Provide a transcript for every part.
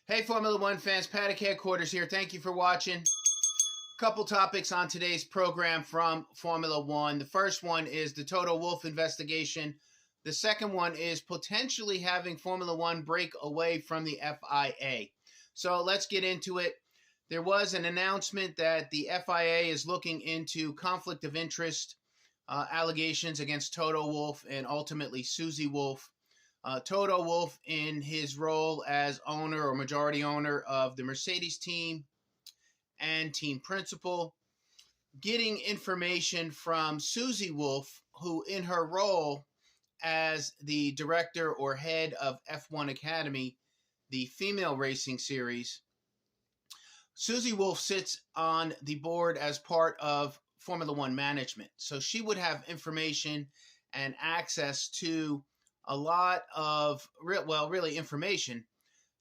Hey, Formula One fans, Paddock Headquarters here. Thank you for watching. A couple topics on today's program from Formula One. The first one is the Toto Wolf investigation. The second one is potentially having Formula One break away from the FIA. So let's get into it. There was an announcement that the FIA is looking into conflict of interest allegations against Toto Wolf and ultimately Susie Wolf. Toto Wolf, in his role as owner or majority owner of the Mercedes team and team principal, getting information from Susie Wolf, who in her role as the director or head of F1 Academy, the female racing series. Susie Wolf sits on the board as part of Formula One management. So she would have information and access to a lot of, really information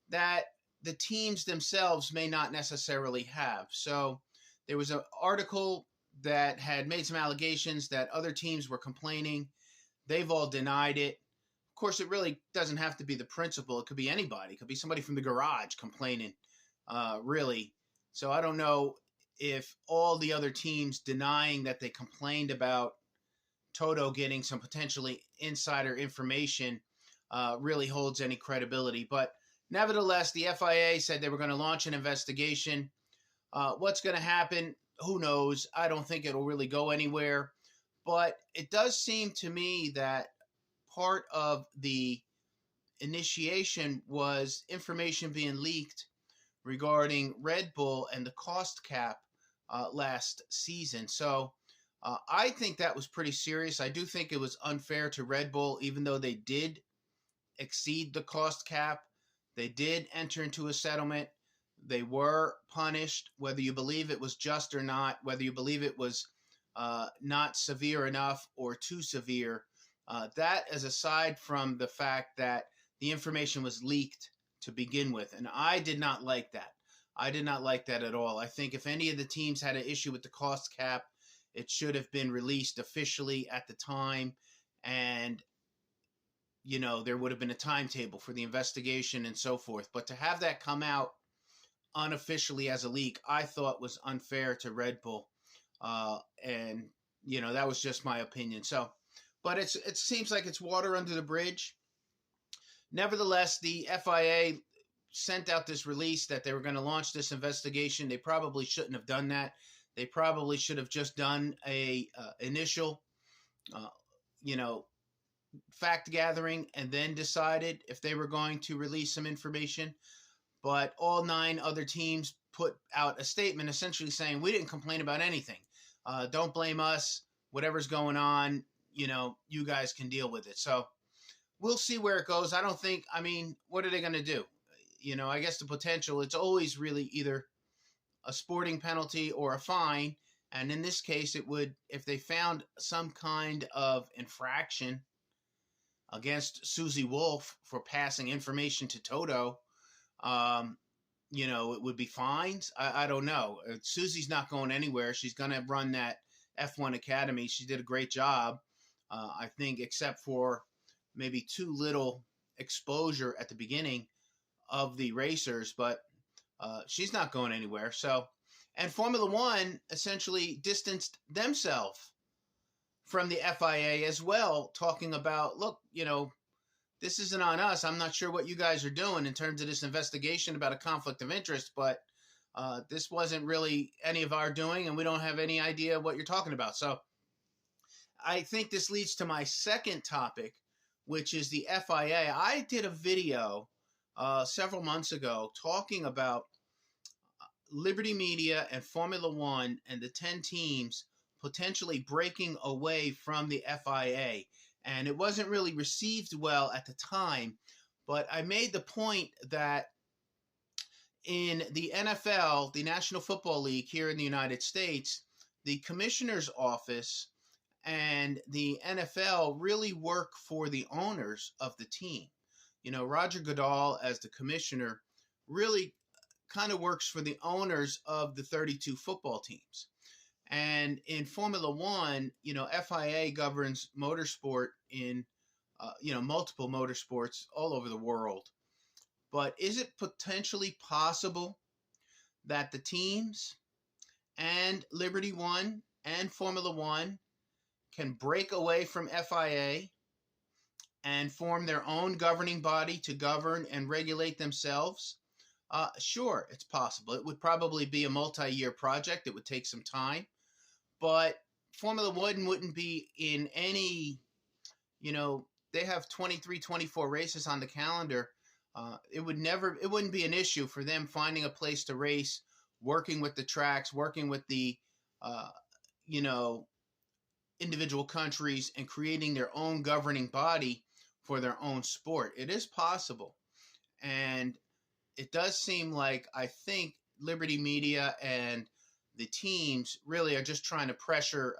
that the teams themselves may not necessarily have. So there was an article that had made some allegations that other teams were complaining. They've all denied it. Of course, it really doesn't have to be the principal. It could be anybody. It could be somebody from the garage complaining, really. So I don't know if all the other teams denying that they complained about Toto getting some potentially insider information really holds any credibility. But nevertheless, the FIA said they were going to launch an investigation. What's going to happen? Who knows? I don't think it'll really go anywhere. But it does seem to me that part of the initiation was information being leaked regarding Red Bull and the cost cap last season. So I think that was pretty serious. I do think it was unfair to Red Bull, even though they did exceed the cost cap. They did enter into a settlement. They were punished, whether you believe it was just or not, whether you believe it was not severe enough or too severe. That is aside from the fact that the information was leaked to begin with. And I did not like that. I did not like that at all. I think if any of the teams had an issue with the cost cap, it should have been released officially at the time, and, there would have been a timetable for the investigation and so forth. But to have that come out unofficially as a leak, I thought was unfair to Red Bull. And, that was just my opinion. So, but it seems like it's water under the bridge. Nevertheless, the FIA sent out this release that they were going to launch this investigation. They probably shouldn't have done that. They probably should have just done a initial, fact gathering and then decided if they were going to release some information. But all 9 other teams put out a statement essentially saying, we didn't complain about anything. Don't blame us. Whatever's going on, you guys can deal with it. So we'll see where it goes. What are they going to do? I guess the potential, it's always really either a sporting penalty or a fine. And in this case, it would, if they found some kind of infraction against Susie Wolf for passing information to Toto, it would be fines. I don't know. Susie's not going anywhere. She's going to run that F1 Academy. She did a great job, I think, except for maybe too little exposure at the beginning of the racers, but she's not going anywhere. So, and Formula One essentially distanced themselves from the FIA as well, talking about, look, this isn't on us. I'm not sure what you guys are doing in terms of this investigation about a conflict of interest, but this wasn't really any of our doing, and we don't have any idea what you're talking about. So I think this leads to my second topic, which is the FIA. I did a video several months ago talking about Liberty Media and Formula One and the 10 teams potentially breaking away from the FIA. And it wasn't really received well at the time, but I made the point that in the NFL, the National Football League here in the United States, the commissioner's office and the NFL really work for the owners of the team. Roger Goodell, as the commissioner, really kind of works for the owners of the 32 football teams. And in Formula One, FIA governs motorsport in, multiple motorsports all over the world. But is it potentially possible that the teams and Liberty One and Formula One can break away from FIA and form their own governing body to govern and regulate themselves? Sure, it's possible. It would probably be a multi-year project. It would take some time, but Formula One wouldn't be in any, they have 23, 24 races on the calendar. It wouldn't be an issue for them finding a place to race, working with the tracks, working with the, you know, individual countries, and creating their own governing body for their own sport. It is possible. And it does seem like, I think Liberty Media and the teams really are just trying to pressure,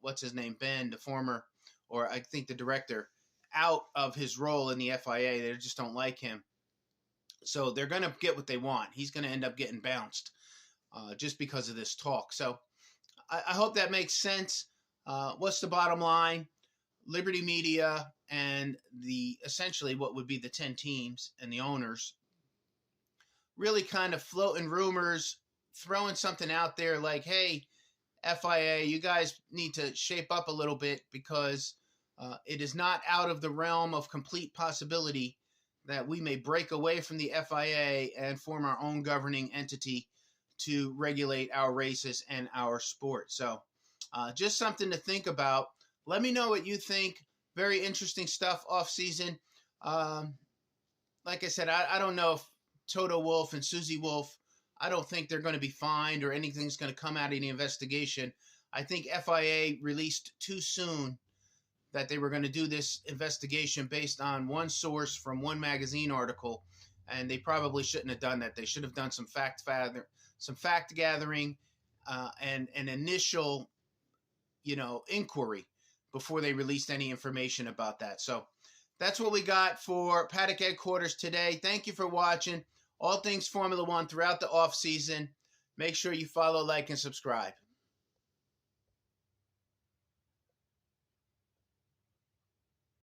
what's his name, Ben, the former, or I think the director, out of his role in the FIA. They just don't like him. So they're going to get what they want. He's going to end up getting bounced just because of this talk. So I hope that makes sense. What's the bottom line? Liberty Media and the essentially what would be the 10 teams and the owners really kind of floating rumors, throwing something out there like, hey, FIA, you guys need to shape up a little bit, because it is not out of the realm of complete possibility that we may break away from the FIA and form our own governing entity to regulate our races and our sport. So just something to think about. Let me know what you think. Very interesting stuff off season. Like I said, I don't know if Toto Wolf and Susie Wolf, I don't think they're going to be fined or anything's going to come out of the investigation. I think FIA released too soon that they were going to do this investigation based on one source from one magazine article, and they probably shouldn't have done that. They should have done some fact gathering and an initial, inquiry before they released any information about that. So that's what we got for Paddock Headquarters today. Thank you for watching. All things Formula One throughout the off season. Make sure you follow, like, and subscribe.